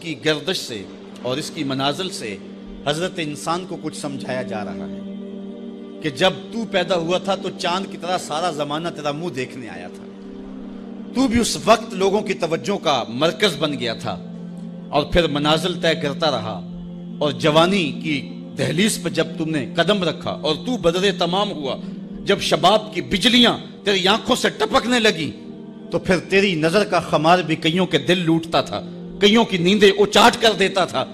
کی گردش سے اور اس کی منازل سے حضرت انسان کو کچھ سمجھایا جا رہا ہے کہ جب تو پیدا ہوا تھا تو چاند کی طرح سارا زمانہ تیرا منہ دیکھنے آیا تھا، تو بھی اس وقت لوگوں کی توجہ کا مرکز بن گیا تھا، اور پھر منازل طے کرتا رہا، اور جوانی کی دہلیز پہ جب تم نے قدم رکھا اور تو بدر تمام ہوا، جب شباب کی بجلیاں تیری آنکھوں سے ٹپکنے لگی، تو پھر تیری نظر کا خمار بھی کئیوں کے دل لوٹتا تھا، کئیوں کی نیندیں اچاٹ کر دیتا تھا۔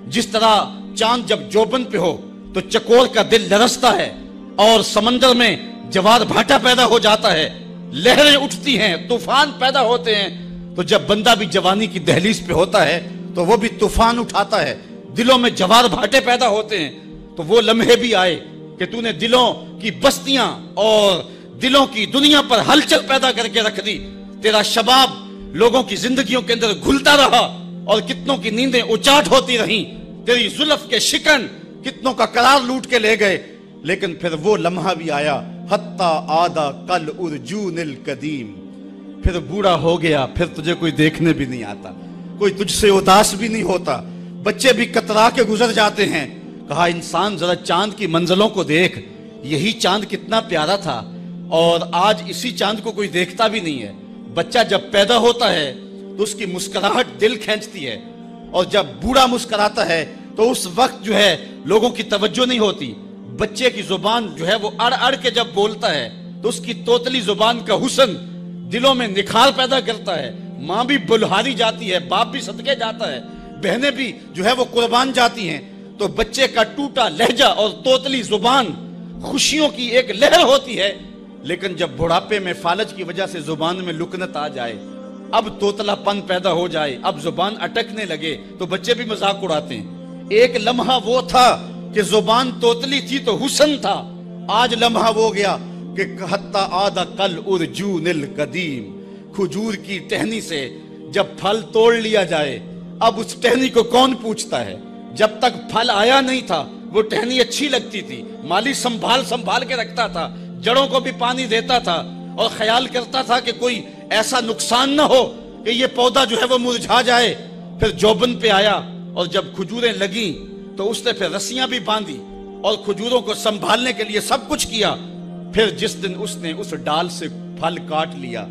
جس طرح چاند جب جوبن پہ ہو تو چکور کا دل لرزتا ہے، اور سمندر میں جوار بھاٹا پیدا ہو جاتا ہے، لہریں اٹھتی ہیں، طوفان پیدا ہوتے ہیں، تو جب بندہ بھی جوانی کی دہلیز پہ ہوتا ہے تو وہ بھی طوفان اٹھاتا ہے، دلوں میں جوار بھاٹے پیدا ہوتے ہیں۔ تو وہ لمحے بھی آئے کہ تو نے دلوں کی بستیاں اور دلوں کی دنیا پر ہلچل پیدا کر کے رکھ دی۔ تیرا شباب لوگوں کی زندگیوں کے اندر گھلتا رہا، اور کتنوں کی نیندیں اچاٹ ہوتی رہیں، تیری زلف کے شکن کتنوں کا قرار لوٹ کے لے گئے۔ لیکن پھر وہ لمحہ بھی آیا، حتی آدھا کل ارجون القدیم، پھر بوڑھا ہو گیا، پھر تجھے کوئی دیکھنے بھی نہیں آتا، کوئی تجھ سے اداس بھی نہیں ہوتا، بچے بھی کترا کے گزر جاتے ہیں۔ کہا انسان ذرا چاند کی منزلوں کو دیکھ، یہی چاند کتنا پیارا تھا، اور آج اسی چاند کو کوئی دیکھتا بھی نہیں ہے۔ بچہ جب پیدا ہوتا ہے تو اس کی مسکراہٹ دل کھینچتی ہے، اور جب بوڑھا مسکراتا ہے تو اس وقت جو ہے لوگوں کی توجہ نہیں ہوتی۔ بچے کی زبان جو ہے وہ اڑ اڑ کے جب بولتا ہے تو اس کی توتلی زبان کا حسن دلوں میں نکھار پیدا کرتا ہے۔ ماں بھی بلہاری جاتی ہے، باپ بھی صدقے جاتا ہے، بہنیں بھی جو ہے وہ قربان جاتی ہیں۔ تو بچے کا ٹوٹا لہجہ اور توتلی زبان خوشیوں کی ایک لہر ہوتی ہے، لیکن جب بڑھاپے میں فالج کی وجہ سے زبان میں لکنت آ جائے، اب توتلا پن پیدا ہو جائے، اب زبان اٹکنے لگے، تو بچے بھی مذاق اڑاتے ہیں۔ ایک لمحہ وہ تھا کہ زبان توتلی تھی تو حسن تھا، آج لمحہ وہ گیا کہ حتی آدھا کل ارجون القدیم، کھجور کی ٹہنی سے جب پھل توڑ لیا جائے، اب اس ٹہنی کو کون پوچھتا ہے؟ جب تک پھل آیا نہیں تھا وہ ٹہنی اچھی لگتی تھی، مالی سنبھال کے رکھتا تھا، جڑوں کو بھی پانی دیتا تھا، اور خیال کرتا تھا کہ کوئی ایسا نقصان نہ ہو کہ یہ پودا جو ہے وہ مرجھا جائے۔ پھر جوبن پہ آیا، اور جب کھجوریں لگیں تو اس نے پھر رسیاں بھی باندھی اور کھجوروں کو سنبھالنے کے لیے سب کچھ کیا۔ پھر جس دن اس نے اس ڈال سے پھل کاٹ لیا،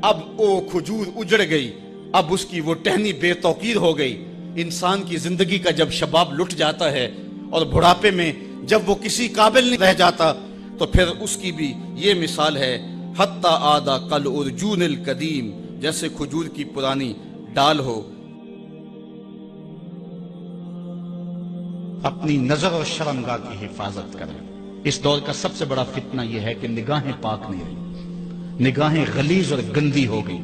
اب وہ کھجور اجڑ گئی، اب اس کی وہ ٹہنی بے توقیر ہو گئی۔ انسان کی زندگی کا جب شباب لٹ جاتا ہے اور بڑھاپے میں جب وہ کسی قابل نہیں رہ جاتا، تو پھر اس کی بھی یہ مثال ہے، حتی آدھا کل ارجون القدیم، جیسے کھجور کی پرانی ڈال ہو۔ اپنی نظر اور شرمگاہ کی حفاظت کریں۔ اس دور کا سب سے بڑا فتنہ یہ ہے کہ نگاہیں پاک نہیں رہی، نگاہیں غلیظ اور گندی ہو گئی،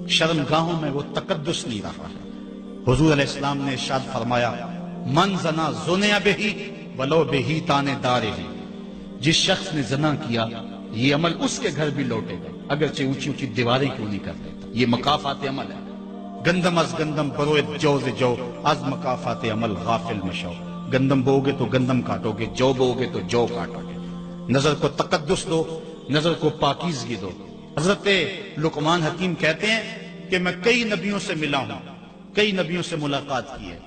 شرمگاہوں میں وہ تقدس نہیں رہا ہے۔ حضور علیہ السلام نے ارشاد فرمایا، من زنا زنیا بہی ولو بہی تانے دارے ہی، جس شخص نے زنا کیا یہ عمل اس کے گھر بھی لوٹے گا، اگرچہ اونچی اونچی دیواریں کیوں نہیں کر دیتا۔ یہ مکافات عمل ہے۔ گندم از گندم بروئت جو ز جو، از مکافات عمل غافل مشو۔ گندم بوگے تو گندم کاٹو گے، جو بوگے تو جو کاٹو گے۔ نظر کو تقدس دو، نظر کو پاکیزگی دو۔ حضرت لقمان حکیم کہتے ہیں کہ میں کئی نبیوں سے ملا ہوں، کئی نبیوں سے ملاقات کی ہے،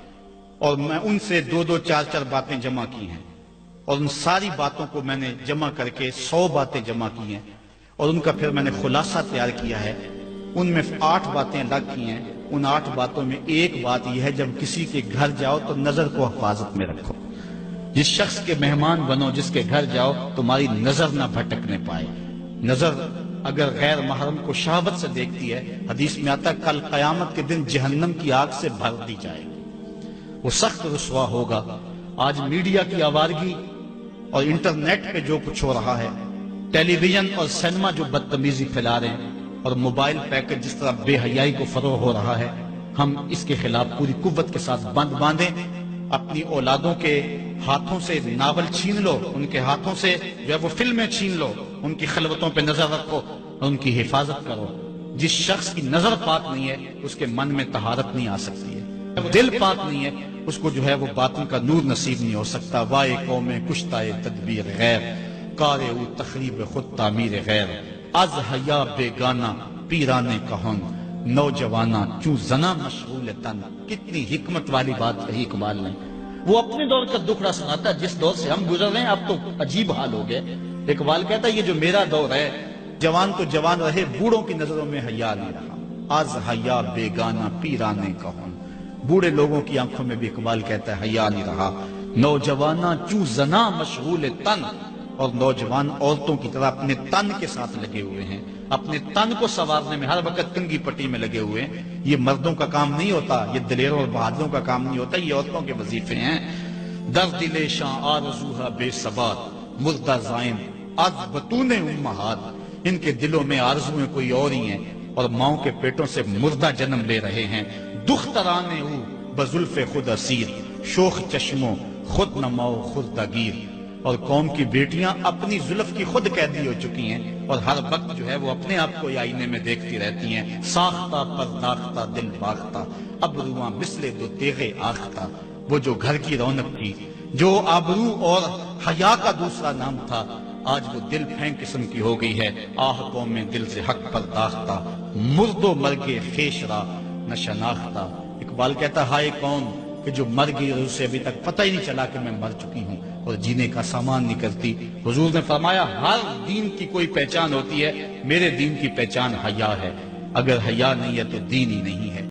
اور میں ان سے 2-2 4-4 باتیں جمع کی ہیں، اور ان ساری باتوں کو میں نے جمع کر کے 100 باتیں جمع کی ہیں، اور ان کا پھر میں نے خلاصہ تیار کیا ہے۔ ان میں 8 باتیں الگ کی ہیں۔ ان 8 باتوں میں ایک بات یہ ہے، جب کسی کے گھر جاؤ تو نظر کو حفاظت میں رکھو۔ جس شخص کے مہمان بنو، جس کے گھر جاؤ، تمہاری نظر نہ بھٹکنے پائے۔ نظر اگر غیر محرم کو شہوت سے دیکھتی ہے، حدیث میں آتا ہے کل قیامت کے دن جہنم کی آگ سے بھر دی جائے گی، وہ سخت رسوا ہوگا۔ آج میڈیا کی آوارگی اور انٹرنیٹ پہ جو کچھ ہو رہا ہے، ٹیلی ویژن اور سینما جو بدتمیزی پھیلا رہے ہیں، اور موبائل پیکج جس طرح بے حیائی کو فروغ ہو رہا ہے، ہم اس کے خلاف پوری قوت کے ساتھ بند باندھیں۔ اپنی اولادوں کے ہاتھوں سے ناول چھین لو، ان کے ہاتھوں سے جو ہے وہ فلمیں چھین لو، ان کی خلوتوں پہ نظر رکھو اور ان کی حفاظت کرو۔ جس شخص کی نظر پاک نہیں ہے اس کے من میں طہارت نہیں آ سکتی ہے، دل پاک نہیں ہے اس کو جو ہے وہ باطن کا نور نصیب نہیں ہو سکتا۔ وائے قوم کشتائے تدبیر غیر، کار او تخریب خود تعمیر غیر، از حیا بیگانہ پیرانے کہن، نوجوانا چوں زنا مشغول تن. کتنی حکمت والی بات کہی اقبال نے. وہ اپنے دور کا دکھڑا سناتا ہے جس دور سے ہم گزر رہے ہیں. اب تو عجیب حال ہو گئے. اقبال کہتا ہے یہ جو میرا دور ہے، جوان تو جوان رہے، بوڑھوں کی نظروں میں حیا نہیں رہا. آز حیا بیگانہ پیرانے کہون. بوڑھے لوگوں کی آنکھوں میں بھی اقبال کہتا ہے حیا نہیں رہا. نوجوانا چوں زنا مشغول تن. اور نوجوان عورتوں کی طرح اپنے تن کے ساتھ لگے ہوئے ہیں، اپنے تن کو سنوارنے میں ہر وقت کنگھی پٹی میں لگے ہوئے ہیں. یہ مردوں کا کام نہیں ہوتا، یہ دلیروں اور بہادروں کا کام نہیں ہوتا، یہ عورتوں کے وظیفے ہیں. در دل شاں آرزوہا بے ثبات مردہ زائن از بطون امہات. ان کے دلوں میں آرزویں کوئی اور ہی ہیں اور ماؤں کے پیٹوں سے مردہ جنم لے رہے ہیں. دخترانے او بزلف خود اسیر شوخ چشموں خود نماؤ خود گیر. اور قوم کی بیٹیاں اپنی زلف کی خود قیدی ہو چکی ہیں اور ہر وقت جو ہے وہ اپنے آپ کو آئینے میں دیکھتی رہتی ہیں. ساختہ پرداختہ دل باختہ ابرواں مثل دو تیغے آختہ. وہ جو گھر کی رونق تھی، جو آبرو اور حیا کا دوسرا نام تھا، آج وہ دل پھینک قسم کی ہو گئی ہے. آہ قوم میں دل سے حق پرداختہ مرد و مرگ خیش را نہ شناختہ. اقبال کہتا ہائے کون کہ جو مر گئی اور اسے ابھی تک پتہ ہی نہیں چلا کہ میں مر چکی ہوں اور جینے کا سامان نہیں کرتی. حضور نے فرمایا ہر دین کی کوئی پہچان ہوتی ہے، میرے دین کی پہچان حیا ہے. اگر حیا نہیں ہے تو دین ہی نہیں ہے.